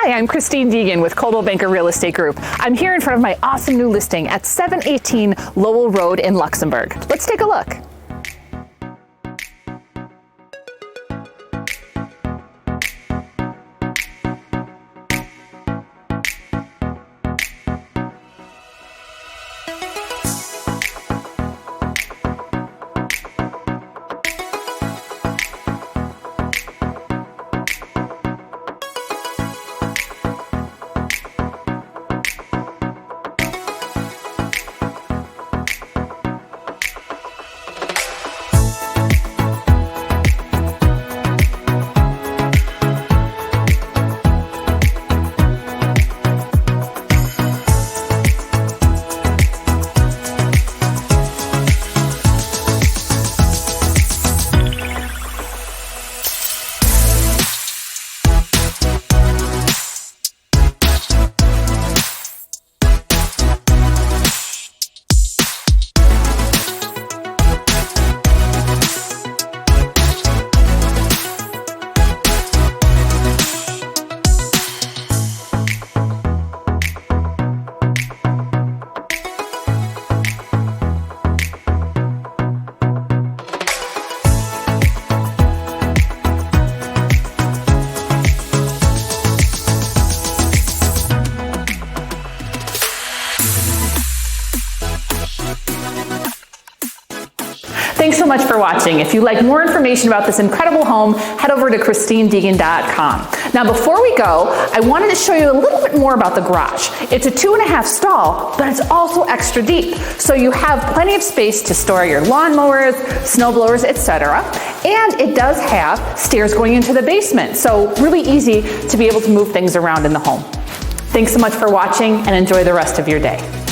Hi, I'm Christine Deegan with Coldwell Banker Real Estate Group. I'm here in front of my awesome new listing at 718 Lowell Road in Luxemburg. Let's take a look. Thanks so much for watching. If you'd like more information about this incredible home, head over to christinedeegan.com. Now before we go, I wanted to show you a little bit more about the garage. It's a 2.5 stall, but it's also extra deep. So you have plenty of space to store your lawnmowers, snow blowers, etc. And it does have stairs going into the basement. So really easy to be able to move things around in the home. Thanks so much for watching and enjoy the rest of your day.